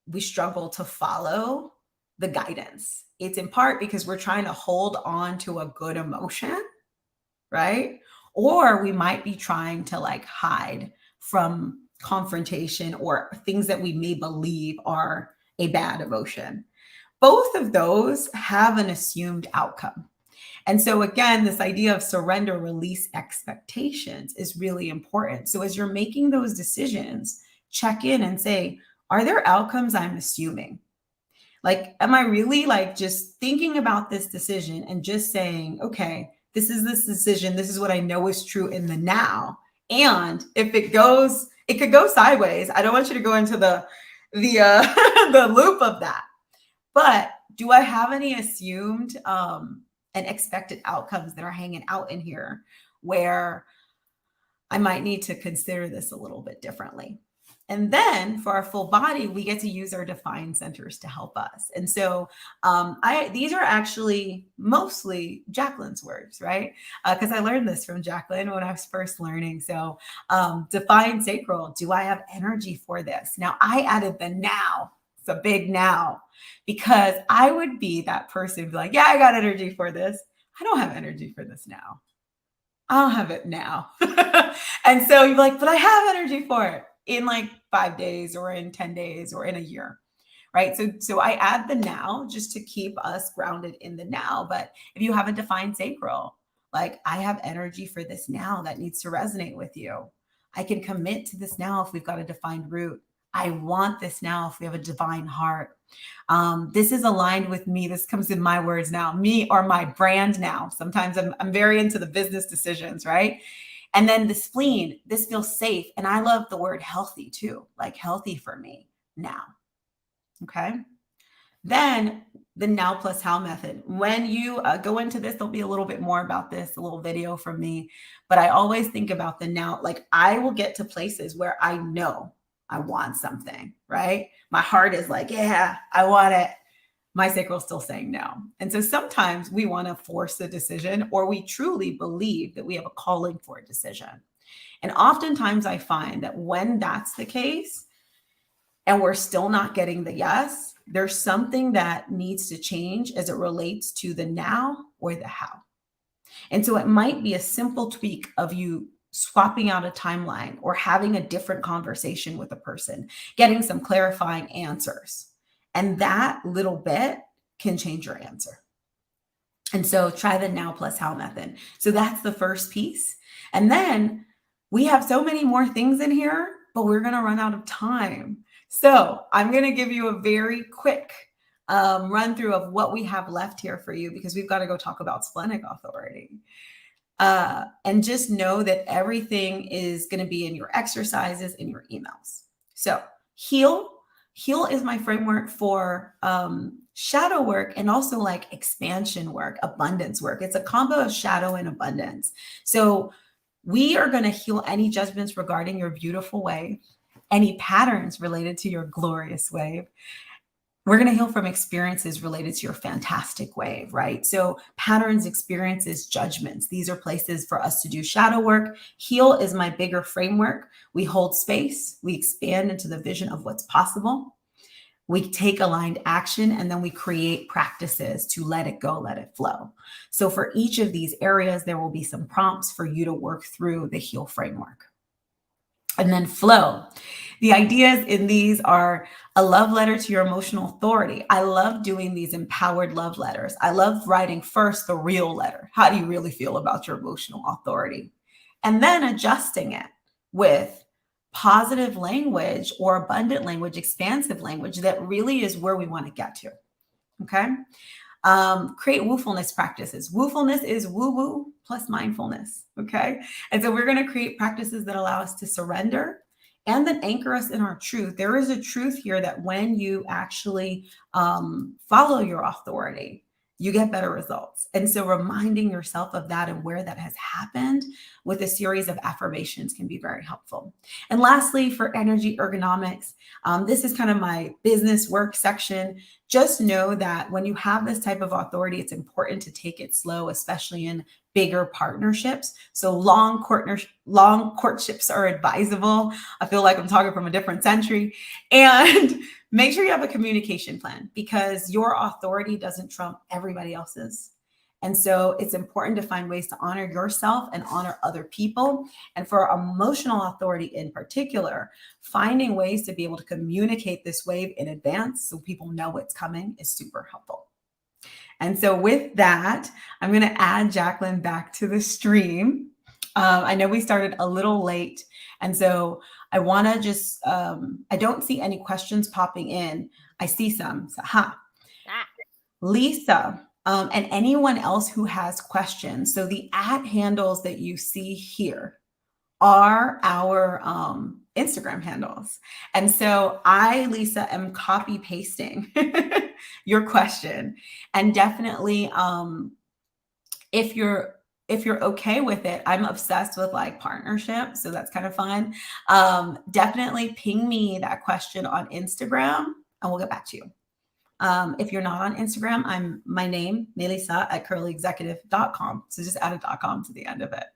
S1: we struggle to follow the guidance, it's in part because we're trying to hold on to a good emotion, right? Or we might be trying to like hide from confrontation or things that we may believe are a bad emotion. Both of those have an assumed outcome. And so again, this idea of surrender, release expectations is really important. So as you're making those decisions, check in and say, are there outcomes I'm assuming? Like, am I really like just thinking about this decision and just saying, okay, this is this decision. This is what I know is true in the now. And if it goes, it could go sideways. I don't want you to go into the the loop of that. But do I have any assumed and expected outcomes that are hanging out in here where I might need to consider this a little bit differently? And then for our full body, we get to use our defined centers to help us. And so these are actually mostly Jaclyn's words, right? Because I learned this from Jaclyn when I was first learning. So defined sacral, do I have energy for this? Now I added the now. It's a big now, because I would be that person be like, yeah, I got energy for this. I don't have energy for this now. I'll have it now. And so you're like, but I have energy for it in like 5 days or in 10 days or in a year, right? So I add the now just to keep us grounded in the now. But if you have a defined sacral, like I have energy for this now that needs to resonate with you. I can commit to this now if we've got a defined root. I want this now if we have a divine heart. This is aligned with me. This comes in my words now, me or my brand now. Sometimes I'm very into the business decisions, right? And then the spleen, this feels safe. And I love the word healthy too, like healthy for me now. Okay. Then the now plus how method. When you go into this, there'll be a little bit more about this, a little video from me. But I always think about the now, like I will get to places where I know I want something, right? My heart is like, yeah, I want it. My sacral is still saying no. And so sometimes we want to force a decision, or we truly believe that we have a calling for a decision. And oftentimes I find that when that's the case and we're still not getting the yes, there's something that needs to change as it relates to the now or the how. And so it might be a simple tweak of you swapping out a timeline or having a different conversation with a person, getting some clarifying answers. And that little bit can change your answer. And so try the now plus how method. So that's the first piece. And then we have so many more things in here, but we're going to run out of time. So I'm going to give you a very quick run through of what we have left here for you, because we've got to go talk about splenic authority. And just know that everything is going to be in your exercises, in your emails. So heal is my framework for shadow work and also like expansion work, abundance work. It's a combo of shadow and abundance. So we are going to heal any judgments regarding your beautiful wave, any patterns related to your glorious wave. We're going to heal from experiences related to your fantastic wave, right? So patterns, experiences, judgments, these are places for us to do shadow work. Heal is my bigger framework. We hold space. We expand into the vision of what's possible. we take aligned action, and then we create practices to let it go, let it flow. So for each of these areas, there will be some prompts for you to work through the HEAL framework. And then flow. The ideas in these are a love letter to your emotional authority. I love doing these empowered love letters. I love writing first the real letter. How do you really feel about your emotional authority? And then adjusting it with positive language or abundant language, expansive language that really is where we want to get to. Okay. Create woofulness practices. Woofulness is woo-woo plus mindfulness. Okay. And so we're going to create practices that allow us to surrender and then anchor us in our truth. There is a truth here that when you actually follow your authority, you get better results. And so reminding yourself of that and where that has happened with a series of affirmations can be very helpful. And lastly, for energy ergonomics, this is kind of my business work section. Just know that when you have this type of authority, it's important to take it slow, especially in bigger partnerships. So long courtships are advisable. I feel like I'm talking from a different century. And make sure you have a communication plan, because your authority doesn't trump everybody else's. And so it's important to find ways to honor yourself and honor other people. And for emotional authority in particular, finding ways to be able to communicate this wave in advance so people know it's coming is super helpful. And so with that, I'm going to add Jaclyn back to the stream. I know we started a little late. And so I want to just, I don't see any questions popping in. I see some. So, Lisa, and anyone else who has questions. So the @handles that you see here are our Instagram handles. And so I, Lisa, am copy pasting your question. And definitely, if you're okay with it, I'm obsessed with like partnerships. So that's kind of fun. Definitely ping me that question on Instagram and we'll get back to you. If you're not on Instagram, I'm my name, Mélissa @curlyexecutive.com. So just add a .com to the end of it.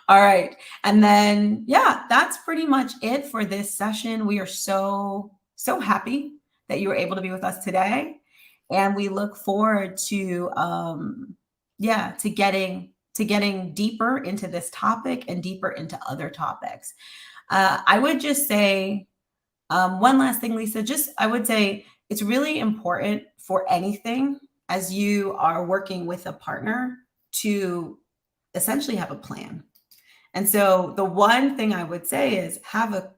S1: All right. And then, yeah, that's pretty much it for this session. We are so happy that you were able to be with us today. And we look forward to, to getting deeper into this topic and deeper into other topics. I would just say one last thing, Lisa, I would say it's really important for anything as you are working with a partner to essentially have a plan. And so the one thing I would say is have a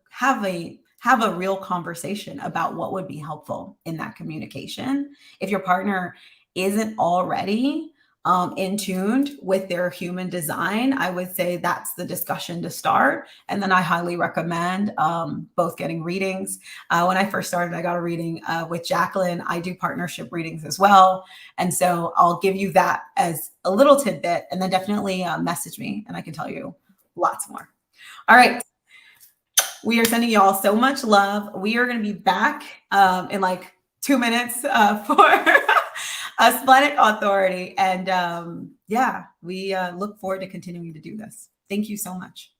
S1: real conversation about what would be helpful in that communication. If your partner isn't already in tuned with their human design, I would say that's the discussion to start. And then I highly recommend both getting readings. When I first started, I got a reading with Jaclyn. I do partnership readings as well. And so I'll give you that as a little tidbit, and then definitely message me and I can tell you lots more. All right. We are sending y'all so much love. We are going to be back in like 2 minutes for a splenic authority. And we look forward to continuing to do this. Thank you so much.